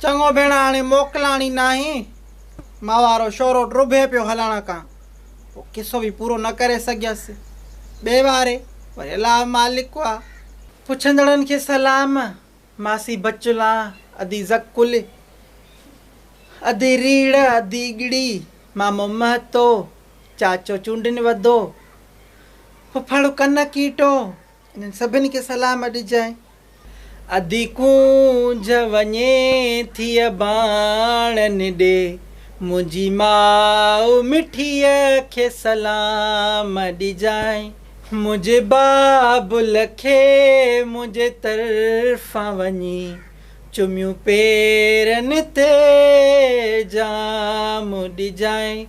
चङो भेण हाणे मोकिलाणी नाही। मां वारो शोरो रुभे पियो हलण खां, पोइ किसो बि पूरो न करे सघियसि। ॿिए वारे वरी अलाह मालिक आहे। पुछंदड़नि खे सलाम। मासी बचुला अदी ज़कुल, अधी रीड़ अधी गिड़ी, मामो महतो, चाचो चूंडिन वधो, फुफड़ कन कीटो, इन्हनि सभिनी खे सलाम ॾिजांइ। अधी कूंज वञे थी बाणनि ॾे, मुंहिंजी माउ मिठीअ खे सलाम ॾिजांइ। मुंहिंजे बाबुल खे मुंहिंजे तरफ़ां वञी चुमियूं पेरनि ते जाम ॾिजांइ।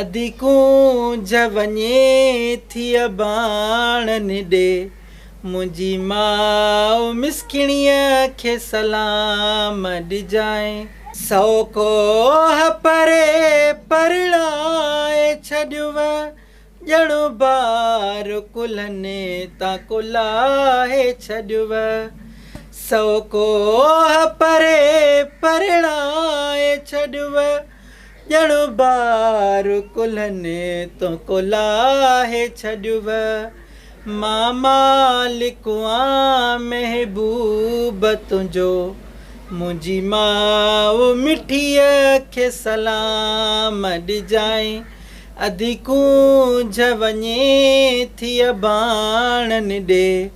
अधी कूंज वञे थी बाणनि ॾे, मुंहिंजी माउ मिसकिणीअ खे सलाम ॾिजांइ। सौ कोह परे परणाए छॾियुव, ॼणु बार कुल्हनि तां कुलाहे छॾियुव। सौ कोह परे परणाए छॾियुव, ॼणु बार कुल्हनि तां कुलाहे छॾियुव। मां मालिक आं महबूब तुंहिंजो, मुंहिंजी माउ मिठीअ खे सलाम ॾिजांइ। अधी कूंज वञे थी बाणनि ॾे,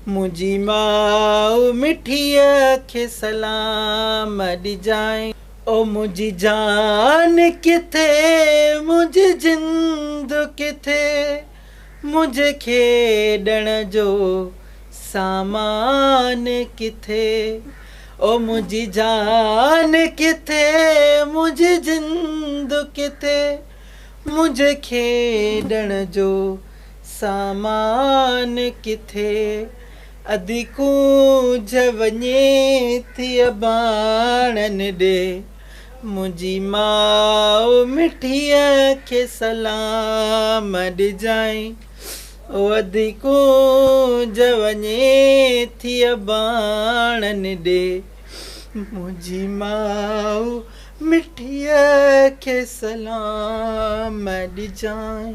मुंहिंजी माउ मिठीअ खे सलाम ॾिजांइ। ओ मुंहिंजी जान किथे, मुंहिंजी जिंद किथे, मुंहिंजे खेॾण जो सामान किथे। ओ मुंहिंजी जान किथे, मुंहिंजी जिंद किथे, मुंहिंजे खेॾण जो सामान किथे। अधी कूंज वञे थी बाणनि ॾे, मुंहिंजी माउ मिठीअ खे सलाम ॾिजांइ। ओ अधी कूंज वञे थी बाणनि ॾे, मुंहिंजी माउ मिठीअ खे सलाम ॾिजांइ।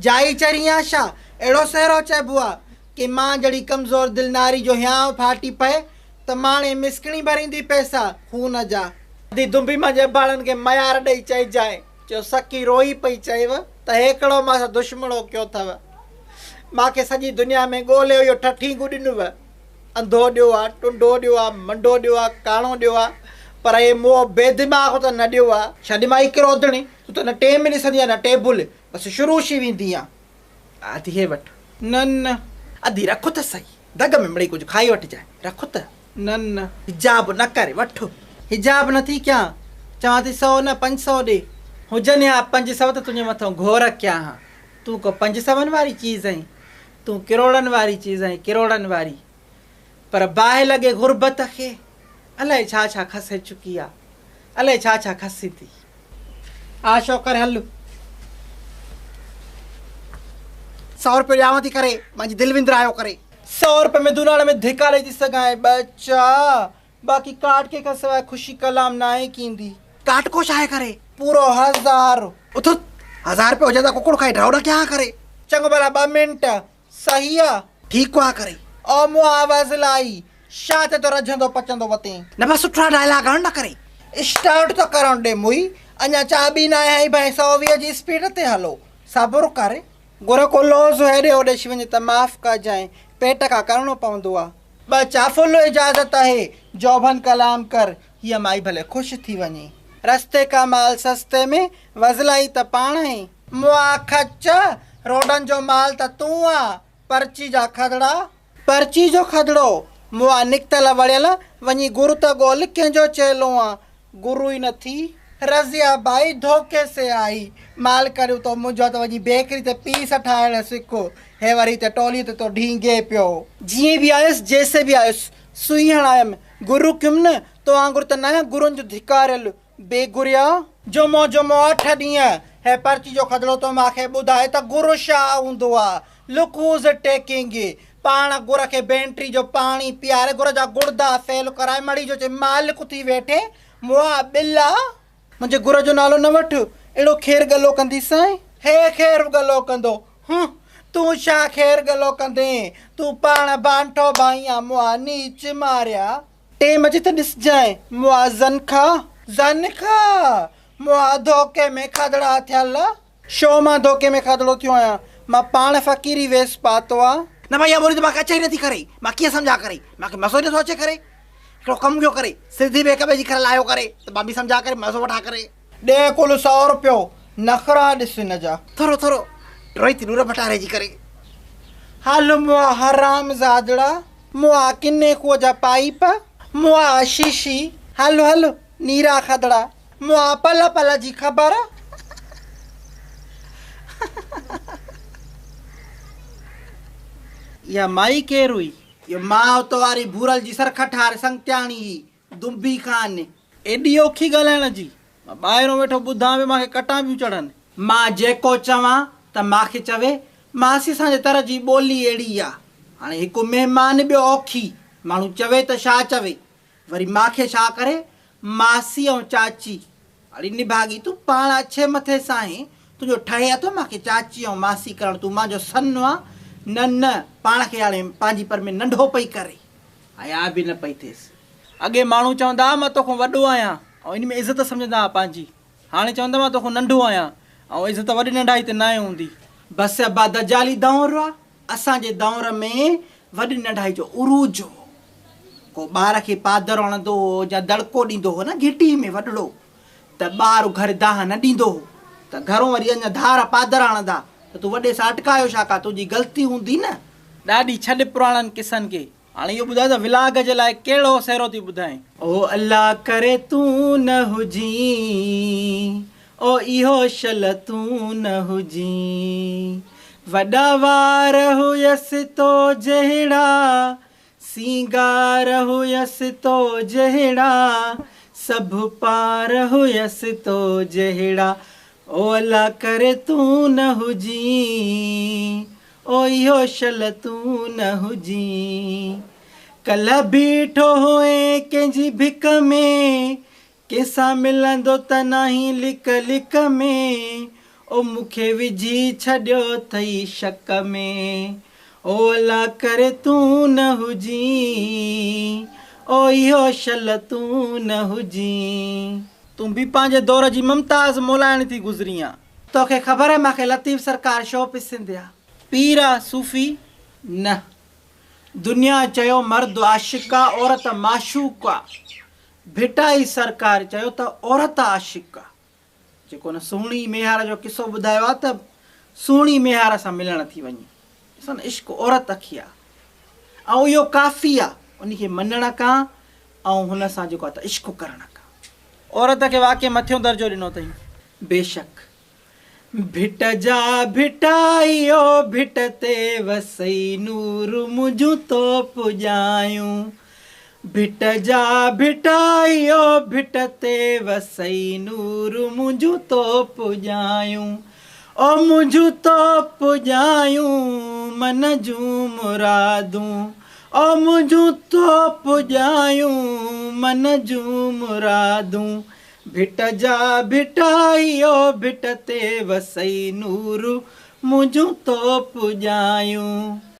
जाई चरी आशा अहिड़ो सहरो चइबो आहे कि मां जहिड़ी कमज़ोर दिल नारी जो हियांव फाटी पए त माणे मिसकिणी भरींदी पैसा खून जा। अधी दुंबी मां जे ॿारनि खे मयार ॾेई चइजांइ, जो सकी रोई पई चएव त हिकिड़ो मां सां दुश्मणो कयो अथव। मूंखे सॼी दुनिया में ॻोल्हे इहो ठठी ॾिनुव, अंधो ॾियो आहे, टुंडो ॾियो आहे, मंडो ॾियो आहे, काणो ॾियो आहे, पर हे मोह बेदिमाग़ त न ॾियो आहे। छॾ मां हिकिड़ो ओधणी, तूं त न टेम ॾिसंदी आहे न टेबुल, बसि शुरू शी वेंदी आहे। अधी हे वठि, न न अधी रखो त सही, दग में मिड़ई कुझु खाई वठिजांइ, रखो त। न न हिजाब न करे वठो, हिजाब नथी कयां, चवां थी 100 न 500 ॾे, हुजनि या 500 त तुंहिंजे मथां घोर कयां हा। तूं को 500 वारी चीज़ आहीं, तूं किरोड़नि वारी चीज़ आहीं, किरोड़नि वारी। पर बाहि लॻे गुरबत खे, अलाए छा छा खसे चुकी आहे, अलाए छा छा खसी थी। आशो कर हल, 100 रुपये ॾियांव थी करे, मुंहिंजी दिलि विंदरायो करे। 100 रुपये में दुनाणे में धिका ॾेई थी सघां बच्चा, बाक़ी काट के खां सवाइ ख़ुशी कलाम न आहे कींदी। काट को छा आहे करे, पूरो 1000 उथो। 1000 रुपये हुजे त कुकुड़ खाई ड्राउड क्या करे। चङो भला 2 मिंट सही आहे, ठीकु आहे करे। ओ मूं आवाज़ लाई, छा ते तो रझंदो पचंदो वते न, बस सुठा डायलॉग हण न करे, स्टार्ट तो करण ॾे मुई। अञा चाबी न आहे भाई, 120 जी स्पीड ते हलो, सब्र करे। गुर को लोज़ हेॾे होॾे वञे त माफ़ कजांइ, पेट खां करिणो पवंदो आहे। बच्चा फुल इजाज़त आहे, जौबन कलाम कर, हीअ माई भले ख़ुशि थी वञे। रस्ते का माल सस्ते में, वज़लाई त पाण ई। मुआ खच, रोडनि जो माल त तूं आहे, पर्ची जा खदड़ा, पर्ची जो खदड़ो। मुआ निकतल वड़ियल, वञी गुरु त ॻोल्ह कंहिंजो चेलो आहे, गुरु ई नथी। रज़िया भाई धोखे से आई, माल करियो तो मुंहिंजो त वञी बेकरी ते पीस ठाहिण सिखो, हे वरी त टोली ते तो ढींगे पियो। जीअं बि आयुसि, जैसे बि आयुसि, सुई हणायमि, गुरु कियुमि न, तो वांगुरु त न गुरुनि जो धिकारियल बेगुरिया। जुमो जुमो 8 ॾींहं, हे पर्ची जो खदड़ो तो मूंखे ॿुधाए त गुरु छा हूंदो आहे। लुक हूज़ टेकिंग, पाण गुर के बेंट्री जो पानी पियारे गुर जा गुर्दा फेल कराए मड़ी जो चे मालिक थी वेठे मुआ बिल्ला मुझे गुर जो नालो न वठ एड़ो खेर गलो कंदी साईं हे खेर गलो कंदो तू शा खेर गलो कंदे तू पाण बांठो भाईया मुआ नीच मारिया टेम अचे त ॾिस जाए मुआ जन खा मुआ धोखे में खदड़ा थियल शो मां धोखे में खदड़ो थियो आहियां मां पाण फ़कीरी वेस पातो आ न भैया बोली तो मां अचे नथी करे मां कीअं सम्झा करे मांखे मसो नथो अचे करे हिकिड़ो कमु कयो करे सिधी ॿिए ॿिए जी करे लायो करे त मां बि सम्झा करे मसो वठा करे ॾे कुल 100 रुपयो नखरा ॾिस हिन जा थोरो थोरो रोई नूर भटारे जी करे हल मुआ हराम ज़ादड़ा मुआ किन्ने कुओ जा पाइप मुआ शीशी हल नीरा खदड़ा मुआ पल पल जी ख़बर या माई केर हुई ये मां तो वारी भूरल जी सरखठार संगत्याणी दुबी खान एडी औखी ॻाल्हाइण जी मां ॿाहिरों वेठो ॿुधां बि मांखे कटां बि चढ़नि मां जेको चवां त मांखे चवे मासी असांजे तरह जी ॿोली अहिड़ी आहे हाणे हिकु महिमान ॿियो औखी माण्हू चवे त छा चवे वरी मांखे छा करे मासी ऐं चाची अड़ी निभागी तूं पाण अछे मथे सां ई तुंहिंजो ठहे थो मांखे चाची ऐं मासी करणु तूं मुंहिंजो सन आहे न पाण खे हाणे पंहिंजी पर में नंढो पई करे हया बि न पई थिएसि अॻे माण्हू चवंदा मां तोखां वॾो आहियां ऐं इन में इज़त सम्झंदा हुआ पंहिंजी हाणे चवंदा मां तोखां नंढो आहियां ऐं इज़त वॾी नंढाई ते न हूंदी बसि अबा दजाली दौर आहे असांजे दौर में वॾी नंढाई जो उरूज हो को ॿार खे पादर हणंदो हो या दड़को ॾींदो हो न घिटी में वॾड़ो त ॿारु घर दाह न ॾींदो हो त घरों वरी अञा धार पादर हणंदा त तूं वॾे सां अटकायो छा का तुंहिंजी ग़लती हूंदी न ॾाढी छॾ पुराणनि किसनि खे हाणे इहो ॿुधाए त विलाग जे लाइ कहिड़ो सहरो थी ॿुधाए ओ अल्लाह करे तूं न हुजी ओ इहो शल तूं न हुजी वॾा वार हुयसि तो जहिड़ा सींगार हुयसि तो जहिड़ा सभु पार हुयसि तो जहिड़ा ओ अल्लाह करे तूं न हुजी ओ इहो शल तूं न हुजी कल्ह बीठो हुए कंहिंजी भिक में कंहिंसां मिलंदो त नाही लिक लिक में ओ मूंखे विझी छॾियो अथई शक में ओ अल्लाह करे तूं न हुजी ओ इहो शल तूं न हुजी तूं बि पंहिंजे दौर जी मुमताज़ मोलाइण थी गुज़री आहे तोखे ख़बर आहे मूंखे लतीफ़ सरकार छो पिसंदे आहे पीर आहे सूफ़ी न दुनिया चयो मर्द आशिक़ आहे औरत माशूक़ आहे भिटाई सरकार चयो त औरत आशिक़ आहे जेको न सुहिणी मेहार जो किसो ॿुधायो आहे त सुहिणी मेहार सां मिलण थी वञे ॾिसो न इश्क औरत अखी आहे ऐं इहो काफ़ी आहे उनखे मञण खां ऐं हुन सां जेको आहे त इश्क करण खां औरत खे वाक़ई मथियों दर्जो ॾिनो अथई बेशक भिट जा भिटाइयो भिट ते वसई नूर मुंहिंजूं तो पुॼायूं भिट जा भिटाइयो भिट ते वसई नूर मुंहिंजूं तो पुॼायूं ओ मुंहिंजूं तो पुॼायूं मन जूं मुरादूं ओ मुंहिंजूं तो पुॼायूं मन जूं मुरादूं भिट जा भिटाइयो भिट ते वसई नूर मुंहिंजूं तो पुॼायूं